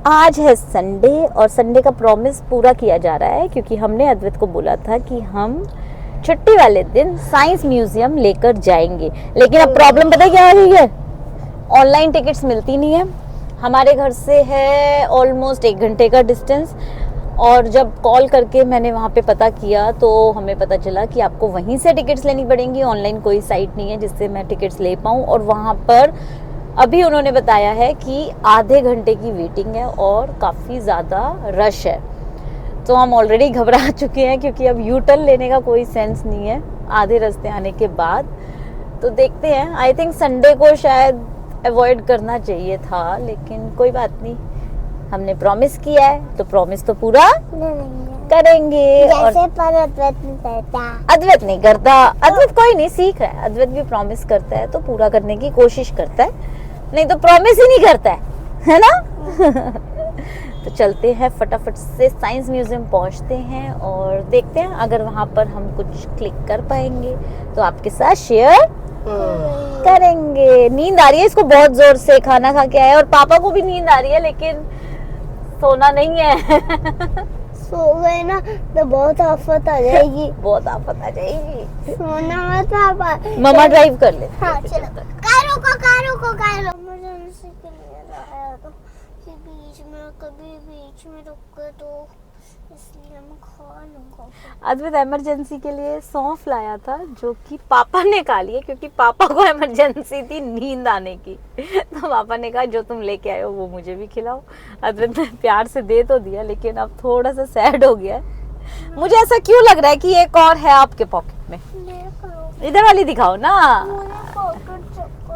आज है संडे और संडे का प्रॉमिस पूरा किया जा रहा है क्योंकि हमने अद्वैत को बोला था कि हम छुट्टी वाले दिन साइंस म्यूजियम लेकर जाएंगे। लेकिन अब प्रॉब्लम पता है क्या आ रही है, ऑनलाइन टिकट्स मिलती नहीं है। हमारे घर से है ऑलमोस्ट 1 घंटे का डिस्टेंस और जब कॉल करके मैंने वहाँ पे पता किया तो हमें पता चला कि आपको वहीं से टिकट्स लेनी पड़ेंगी। ऑनलाइन कोई साइट नहीं है जिससे मैं टिकट्स ले पाऊँ और वहाँ पर अभी उन्होंने बताया है कि आधे घंटे की वेटिंग है और काफ़ी ज़्यादा रश है। तो हम ऑलरेडी घबरा चुके हैं क्योंकि अब यू टर्न लेने का कोई सेंस नहीं है आधे रास्ते आने के बाद। तो देखते हैं, आई थिंक संडे को शायद अवॉइड करना चाहिए था, लेकिन कोई बात नहीं, हमने प्रॉमिस किया है तो प्रॉमिस तो पूरा करेंगे। और अद्वैत नहीं करता, अद्वैत कोई नहीं सीख रहा है, अद्वैत भी प्रॉमिस करता है तो पूरा करने की कोशिश करता है, नहीं तो प्रॉमिस ही नहीं करता है ना। तो चलते हैं फटाफट से साइंस म्यूजियम पहुंचते हैं और देखते हैं अगर वहां पर हम कुछ क्लिक कर पाएंगे तो आपके साथ शेयर करेंगे। नींद आ रही है इसको बहुत जोर से, खाना खा के आया और पापा को भी नींद आ रही है लेकिन सोना नहीं है। सो गए ना तो बहुत आफत आ जाएगी। बहुत आफत आ जाएगी, सोना मत पापा। मम्मा ड्राइव कर ले। हाँ चलो, कारो को इमरजेंसी के लिए लाया तो बीच में रुक गए तो इसलिए मैं खा लूंगा। अद्वैत इमरजेंसी के लिए सौंफ लाया था जो कि पापा ने खा लिया क्योंकि पापा को इमरजेंसी थी नींद आने की। तो पापा ने कहा जो तुम लेके आए हो वो मुझे भी खिलाओ। अद्वैत ने प्यार से दे तो दिया लेकिन अब थोड़ा सा सैड हो गया है। मुझे ऐसा क्यों लग रहा है कि एक और है आपके पॉकेट में, इधर वाली दिखाओ ना।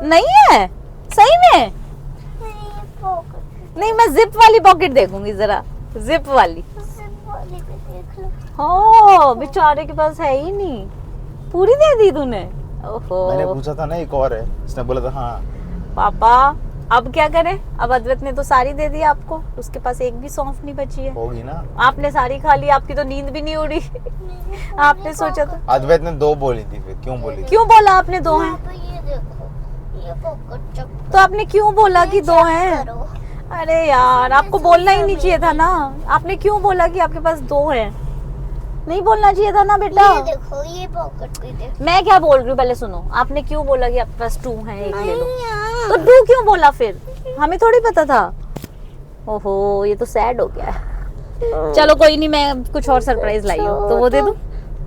नहीं है सही में, नहीं मैं जिप वाली पॉकेट देखूंगी, जरा जिप वाली। हो बेचारे के पास है ही नहीं, पूरी दे दी तूने। ओहो मैंने पूछा था ना एक और है, उसने बोला था हाँ। पापा अब क्या करें, अब अद्वैत ने तो सारी दे दी आपको, उसके पास एक भी सौंफ नहीं बची है। होगी ना, आपने सारी खा ली, आपकी तो नींद भी नहीं उड़ी। आपने सोचा था। अद्वैत ने 2 बोली थी, फिर क्यों बोली? क्यों बोला आपने 2 हैं? तो आपने क्यों बोला कि 2 हैं? अरे यार आपको बोलना ही नहीं चाहिए था ना, आपने क्यों बोला कि आपके पास 2 हैं? नहीं बोलना चाहिए था ना बेटा। ये देखो ये पॉकेट भी देखो। मैं क्या बोल रही हूँ पहले सुनो, आपने क्यों बोला कि आपके पास 2 हैं, एक ले लो? तो 2 क्यों बोला फिर? हमें थोड़ी पता था। ओहो ये तो सैड हो गया है। चलो कोई नहीं, मैं कुछ और सरप्राइज लाई हूँ तो वो दे दूँ।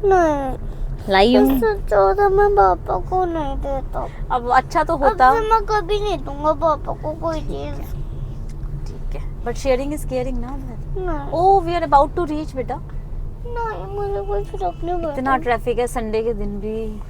नहीं लाई हूँ तो मैं पापा को नहीं देता। अब अच्छा तो होता। अब मैं कभी नहीं दूंगा पापा को कोई चीज। ठीक है बट शेयरिंग इज केयरिंग ना। नहीं oh we are about to reach बेटा। नहीं मुझे कोई फर्क नहीं पड़ता। इतना ट्रैफिक है संडे के दिन भी।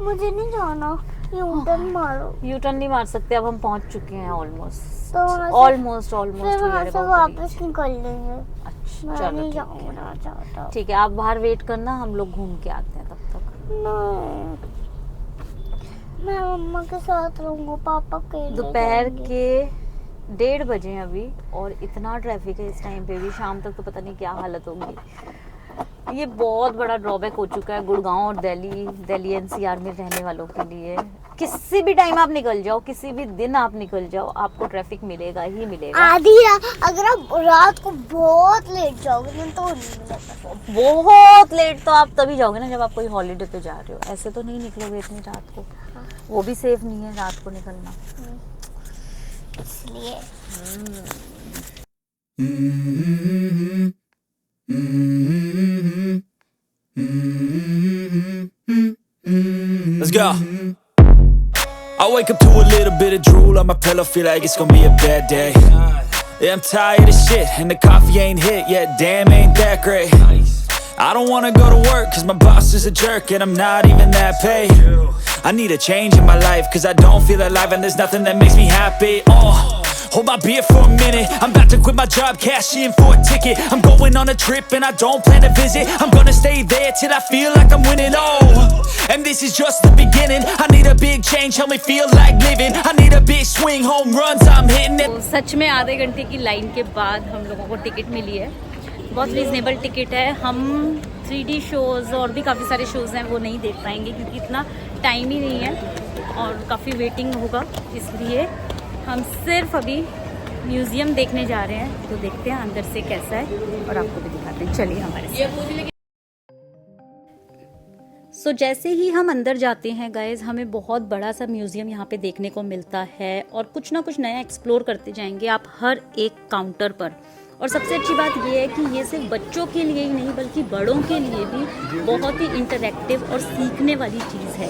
मुझे नहीं जाना, यू टर्न मारो। यू टर्न नहीं मार सकते, अब हम पहुंच चुके हैं ऑलमोस्ट। तो वहाँ से- ऑलमोस्ट फिर वहाँ से वापस निकल लेंगे। अच्छा मैं चलो नहीं ठीक है। जाऊंगा चाहता। ठीक है आप बाहर वेट करना, हम लोग घूम के आते हैं तब तक। नहीं मैं मम्मा के साथ रहूंगा, पापा के दोपहर के 1:30 बजे हैं अभी और इतना ट्रैफिक है इस टाइम पे भी। शाम तक तो पता नहीं क्या हालत होगी। ये बहुत बड़ा ड्रॉबैक हो चुका है गुड़गांव और दिल्ली एनसीआर में रहने वालों के लिए। किसी भी टाइम आप निकल जाओ, किसी भी दिन आप निकल जाओ, आपको ट्रैफिक मिलेगा ही मिलेगा। आधी रात, अगर आप रात को बहुत लेट जाओगे ना तो नहीं मिलेगा। बहुत लेट तो आप तभी जाओगे ना जब आप कोई हॉलीडे पे जा रहे हो, ऐसे तो नहीं निकलोगे इतनी रात को। वो भी सेफ नहीं है रात को निकलना, इसलिए Let's go. I wake up to a little bit of drool on my pillow, feel like it's gonna be a bad day. Yeah, I'm tired of shit and the coffee ain't hit yet, damn ain't that great. I don't wanna go to work cause my boss is a jerk and I'm not even that paid. I need a change in my life cause I don't feel alive and there's nothing that makes me happy. Hold my beer for a minute, I'm about to quit my job, cash in for a ticket. I'm going on a trip and I don't plan to visit. I'm gonna stay there till I feel like I'm winning, and this is just the beginning. I need a big change, help me feel like living. I need a big swing, home runs, I'm hitting it. तो सच में आधे घंटे की line के बाद हम लोगों को टिकट मिली है। बहुत रीजनेबल टिकट है। हम 3D शोज़ और भी काफ़ी सारे शोज़ हैं वो नहीं देख पाएंगे क्योंकि इतना टाइम ही नहीं है और काफ़ी वेटिंग होगा, इसलिए हम सिर्फ अभी म्यूजियम देखने जा रहे हैं, तो देखते हैं अंदर से कैसा है और आपको भी दिखाते हैं। चलिए हमारे साथ। सो जैसे ही हम अंदर जाते हैं गाइज, हमें बहुत बड़ा सा म्यूजियम यहाँ पे देखने को मिलता है और कुछ ना कुछ नया एक्सप्लोर करते जाएंगे आप हर एक काउंटर पर। और सबसे अच्छी बात ये है कि ये सिर्फ बच्चों के लिए ही नहीं बल्कि बड़ों के लिए भी बहुत ही इंटरैक्टिव और सीखने वाली चीज़ है।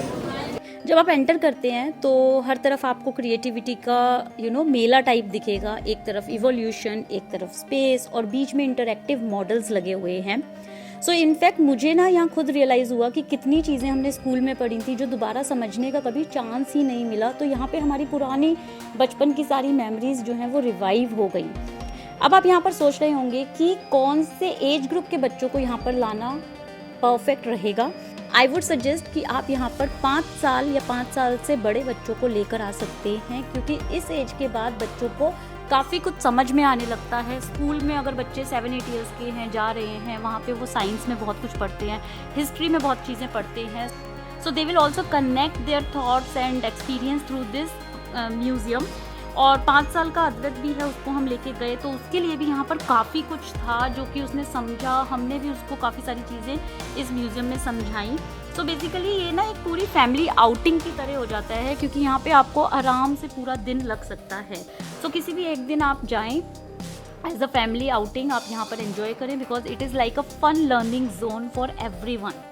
जब आप एंटर करते हैं तो हर तरफ आपको क्रिएटिविटी का मेला टाइप दिखेगा। एक तरफ इवोल्यूशन, एक तरफ स्पेस और बीच में इंटरैक्टिव मॉडल्स लगे हुए हैं। सो इनफैक्ट मुझे ना यहाँ खुद रियलाइज़ हुआ कि कितनी चीज़ें हमने स्कूल में पढ़ी थी जो दोबारा समझने का कभी चांस ही नहीं मिला। तो यहाँ पे हमारी पुरानी बचपन की सारी मेमोरीज जो हैं वो रिवाइव हो गई। अब आप यहाँ पर सोच रहे होंगे कि कौन से एज ग्रुप के बच्चों को यहाँ पर लाना परफेक्ट रहेगा। आई वुड सजेस्ट कि आप यहाँ पर 5 साल या 5 साल से बड़े बच्चों को लेकर आ सकते हैं, क्योंकि इस एज के बाद बच्चों को काफ़ी कुछ समझ में आने लगता है। स्कूल में अगर बच्चे 7-8 ईयर्स के हैं, जा रहे हैं, वहाँ पे वो साइंस में बहुत कुछ पढ़ते हैं, हिस्ट्री में बहुत चीज़ें पढ़ते हैं। So they will also connect their thoughts and experience through this museum. और 5 साल का अद्वैत भी है, उसको हम लेके गए तो उसके लिए भी यहाँ पर काफ़ी कुछ था जो कि उसने समझा। हमने भी उसको काफ़ी सारी चीज़ें इस म्यूज़ियम में समझाई। तो बेसिकली ये ना एक पूरी फैमिली आउटिंग की तरह हो जाता है, क्योंकि यहाँ पे आपको आराम से पूरा दिन लग सकता है। तो किसी भी एक दिन आप जाएं एज अ फैमिली आउटिंग, आप यहाँ पर एंजॉय करें, because it is like a fun learning zone for everyone.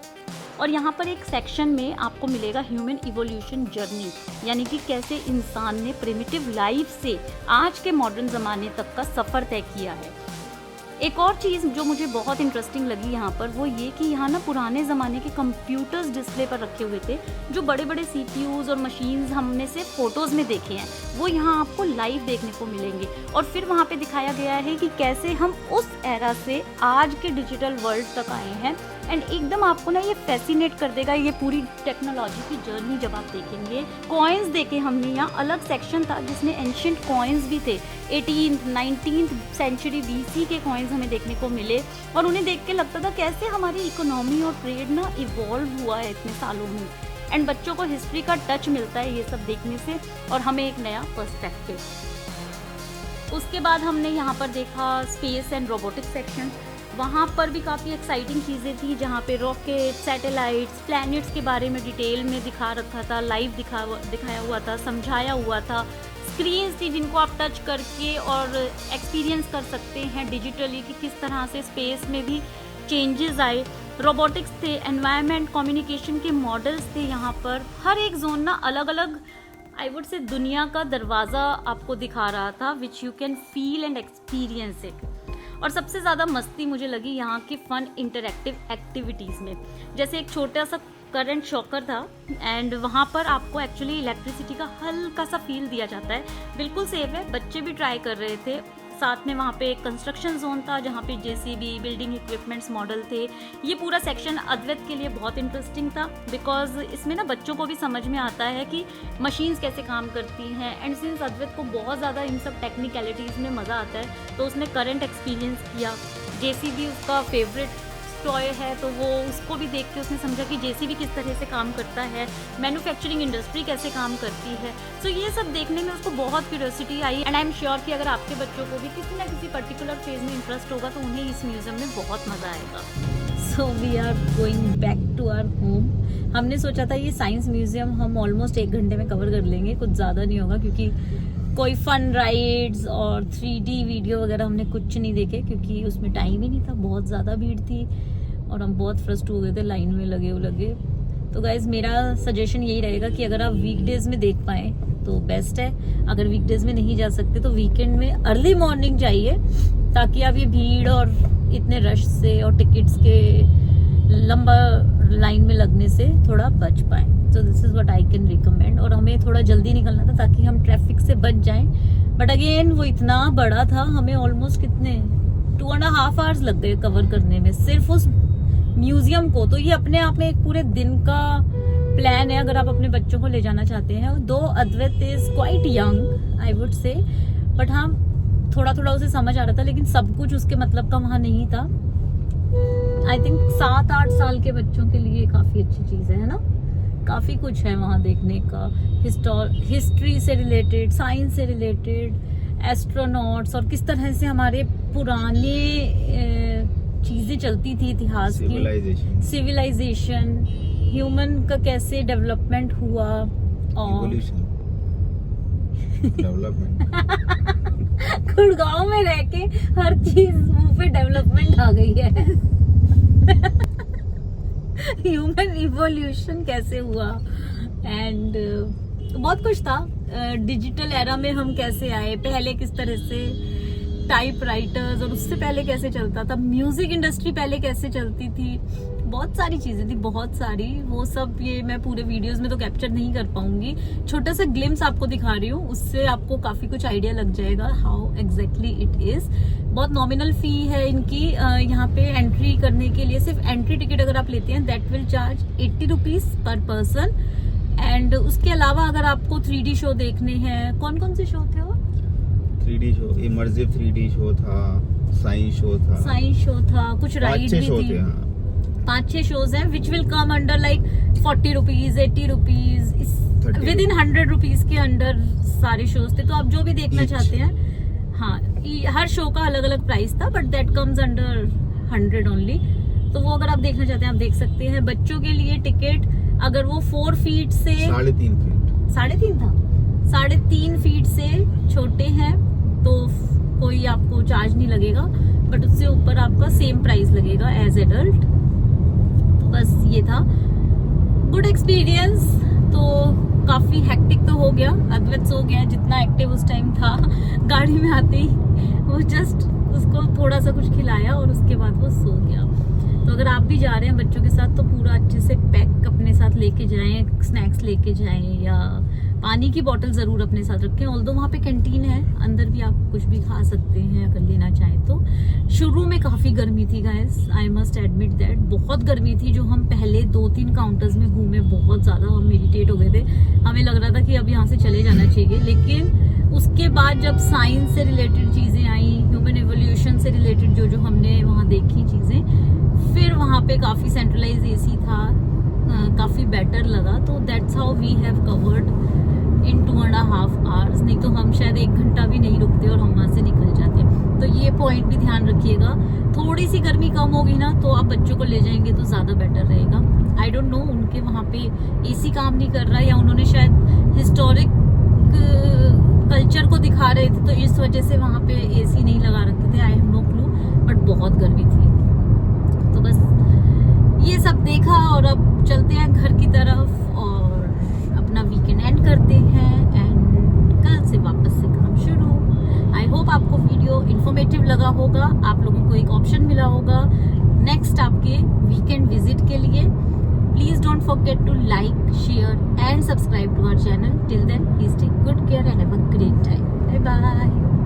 और यहाँ पर एक सेक्शन में आपको मिलेगा ह्यूमन इवोल्यूशन जर्नी, यानी कि कैसे इंसान ने प्रिमिटिव लाइफ से आज के मॉडर्न ज़माने तक का सफ़र तय किया है। एक और चीज़ जो मुझे बहुत इंटरेस्टिंग लगी यहाँ पर वो ये कि यहाँ ना पुराने ज़माने के कंप्यूटर्स डिस्प्ले पर रखे हुए थे। जो बड़े बड़े CPUs और मशीन्स हमने से फ़ोटोज़ में देखे हैं वो यहाँ आपको लाइव देखने को मिलेंगे। और फिर वहाँ पे दिखाया गया है कि कैसे हम उस एरा से आज के डिजिटल वर्ल्ड तक आए हैं। एंड एकदम आपको ना ये फैसिनेट कर देगा ये पूरी टेक्नोलॉजी की जर्नी जब आप देखेंगे। कॉइन्स देखे हमने, यहाँ अलग सेक्शन था जिसमें एंशिएंट कॉइन्स भी थे। 18th 19th सेंचुरी BC के कॉइन्स हमें देखने को मिले और उन्हें देख के लगता था कैसे हमारी इकोनॉमी और ट्रेड ना इवॉल्व हुआ है इतने सालों में। एंड बच्चों को हिस्ट्री का टच मिलता है ये सब देखने से और हमें एक नया पर्सपेक्टिव। उसके बाद हमने यहाँ पर देखा स्पेस एंड रोबोटिक्स सेक्शन। वहाँ पर भी काफ़ी एक्साइटिंग चीज़ें थी, जहाँ पे रॉकेट, सैटेलाइट्स, प्लैनेट्स के बारे में डिटेल में दिखा रखा था, लाइव दिखाया हुआ था, समझाया हुआ था। स्क्रीन्स थी जिनको आप टच करके और एक्सपीरियंस कर सकते हैं डिजिटली कि किस तरह से स्पेस में भी चेंजेस आए। रोबोटिक्स थे, एनवायरनमेंट, कम्युनिकेशन के मॉडल्स थे। यहाँ पर हर एक जोन ना अलग अलग आई वुड से दुनिया का दरवाज़ा आपको दिखा रहा था, which you can feel and experience it. और सबसे ज़्यादा मस्ती मुझे लगी यहाँ की फ़न इंटरैक्टिव एक्टिविटीज़ में। जैसे एक छोटा सा करंट शॉकर था एंड वहाँ पर आपको एक्चुअली इलेक्ट्रिसिटी का हल्का सा फील दिया जाता है। बिल्कुल सेफ है, बच्चे भी ट्राई कर रहे थे। साथ में वहाँ पे एक कंस्ट्रक्शन जोन था जहाँ पे JCB, बिल्डिंग इक्विपमेंट्स मॉडल थे। ये पूरा सेक्शन अद्वैत के लिए बहुत इंटरेस्टिंग था, बिकॉज इसमें ना बच्चों को भी समझ में आता है कि मशीन्स कैसे काम करती हैं। एंड सिंस अद्वैत को बहुत ज़्यादा इन सब टेक्निकलिटीज़ में मज़ा आता है तो उसने करंट एक्सपीरियंस किया। JCB उसका फेवरेट टॉय है तो वो उसको भी देख के उसने समझा कि JCB किस तरह से काम करता है, मैन्युफैक्चरिंग इंडस्ट्री कैसे काम करती है। सो ये सब देखने में उसको बहुत curiosity I. And I am sure कि अगर आपके बच्चों को भी किसी ना किसी पर्टिकुलर फेज में इंटरेस्ट होगा तो उन्हें इस म्यूजियम में बहुत मज़ा आएगा। So we are going back to our home. हमने सोचा था ये साइंस म्यूजियम हम ऑलमोस्ट 1 घंटे में कवर कर लेंगे, कुछ ज़्यादा नहीं होगा, क्योंकि कोई फन राइड्स और 3D वीडियो वगैरह हमने कुछ नहीं देखे क्योंकि उसमें टाइम ही नहीं था, बहुत ज़्यादा भीड़ थी और हम बहुत फ्रस्ट्रेट हो गए थे लाइन में लगे। तो गाइज़ मेरा सजेशन यही रहेगा कि अगर आप वीकडेज़ में देख पाएँ तो बेस्ट है। अगर वीकडेज़ में नहीं जा सकते तो वीकेंड में अर्ली मॉर्निंग जाइए, ताकि आप ये भीड़ और इतने रश से और टिकट्स के लंबा लाइन में लगने से थोड़ा बच पाएँ। तो this is what I can recommend. और हमें थोड़ा जल्दी निकलना था ताकि हम ट्रैफिक से बच जाएं, बट अगेन वो इतना बड़ा था, हमें ऑलमोस्ट कितने 2.5 आवर्स लग गए कवर करने में सिर्फ उस म्यूजियम को। तो ये अपने आप में एक पूरे दिन का प्लान है अगर आप अपने बच्चों को ले जाना चाहते हैं। दो Advait is quite young I would say, but हाँ थोड़ा उसे समझ आ रहा था, लेकिन सब कुछ उसके मतलब का वहाँ नहीं था। आई थिंक 7-8 साल के बच्चों के लिए काफ़ी अच्छी चीज़ है ना। काफ़ी कुछ है वहाँ देखने का, हिस्ट्री से रिलेटेड, साइंस से रिलेटेड एस्ट्रोनॉट्स और किस तरह से हमारे पुराने चीजें चलती थी इतिहास की, सिविलाइजेशन, सिविलाइजेशन, ह्यूमन का कैसे डेवलपमेंट हुआ और इवोल्यूशन, डेवलपमेंट। गुड़गांव में रह के हर चीज मुंह पे डेवलपमेंट आ गई है। ह्यूमन इवोल्यूशन कैसे हुआ एंड बहुत कुछ था। डिजिटल एरा में हम कैसे आए, पहले किस तरह से टाइप राइटर्स और उससे पहले कैसे चलता था, म्यूजिक इंडस्ट्री पहले कैसे चलती थी, बहुत सारी चीजें थी, बहुत सारी। वो सब ये मैं पूरे वीडियोस में तो कैप्चर नहीं कर पाऊंगी, छोटा सा ग्लिम्स आपको दिखा रही हूँ, उससे आपको काफी कुछ आइडिया लग जाएगा हाउ एग्जैक्टली इट इज। बहुत नॉमिनल फी है इनकी यहाँ पे एंट्री करने के लिए। सिर्फ एंट्री टिकट अगर आप लेते हैं that will charge 80 rupees per person. And उसके अलावा अगर आपको 3D शो देखने हैं, कौन कौन से शो थे वो? 3D show, immersive 3D show था, साइंस शो था, कुछ राइड भी थी। हाँ। 5-6 शोज हैं which will come under like 40 rupees, 80 rupees, with in 100 rupees के अंडर सारे शोज थे। तो आप जो भी देखना चाहते हैं, हाँ, हर शो का अलग अलग प्राइस था, but that comes under 100 only. तो वो अगर आप देखना चाहते हैं आप देख सकते हैं। बच्चों के लिए टिकट अगर वो 4 फीट से 3.5 फीट, 3.5 था, 3.5 फीट से छोटे हैं तो कोई आपको चार्ज नहीं लगेगा, बट उससे ऊपर आपका सेम प्राइस लगेगा एज एडल्ट। तो बस ये था गुड एक्सपीरियंस। तो काफी हेक्टिक तो हो गया, अद्वैत सो गया, जितना एक्टिव उस टाइम था गाड़ी में आते ही वो जस्ट उसको थोड़ा सा कुछ खिलाया और उसके बाद वो सो गया। तो अगर आप भी जा रहे हैं बच्चों के साथ तो पूरा अच्छे से पैक अपने साथ लेके जाएं, स्नैक्स लेके जाएं या पानी की बोतल जरूर अपने साथ रखें। ऑल्दो वहाँ पे कैंटीन है, अंदर भी आप कुछ भी खा सकते हैं अगर लेना चाहें तो। शुरू में काफी गर्मी थी guys, I must admit that, बहुत गर्मी थी। जो हम पहले 2-3 काउंटर्स में घूमे बहुत ज्यादा हम इरिटेट हो गए थे, हमें लग रहा था कि अब यहाँ से चले जाना चाहिए। लेकिन उसके बाद जब साइंस से रिलेटेड चीजें आई, ह्यूमन एवोल्यूशन से रिलेटेड जो हमने वहाँ देखी चीजें, फिर वहाँ पे काफी सेंट्रलाइज एसी था, काफी बेटर लगा। तो that's how we have covered in 2.5 hours. नहीं तो हम शायद 1 घंटा भी नहीं रुकते और हम वहाँ से निकल जाते। तो ये पॉइंट भी ध्यान रखिएगा। थोड़ी सी गर्मी कम होगी ना तो आप बच्चों को ले जाएंगे तो ज्यादा बेटर रहेगा। आई डोंट नो उनके वहाँ पे एसी काम नहीं कर रहा या उन्होंने शायद हिस्टोरिक कल्चर को दिखा रहे थे तो इस वजह से वहाँ पे एसी नहीं लगा रखे थे, I have no clue, but बहुत गर्मी थी। तो बस ये सब देखा और अब चलते हैं घर की तरफ और अपना वीकेंड एंड करते हैं एंड कल से वापस से काम शुरू। आई होप आपको वीडियो इन्फॉर्मेटिव लगा होगा, आप लोगों को एक ऑप्शन मिला होगा नेक्स्ट आपके वीकेंड विजिट के लिए। Please don't forget to like, share and subscribe to our channel. Till then, please take good care and have a great time. Bye bye.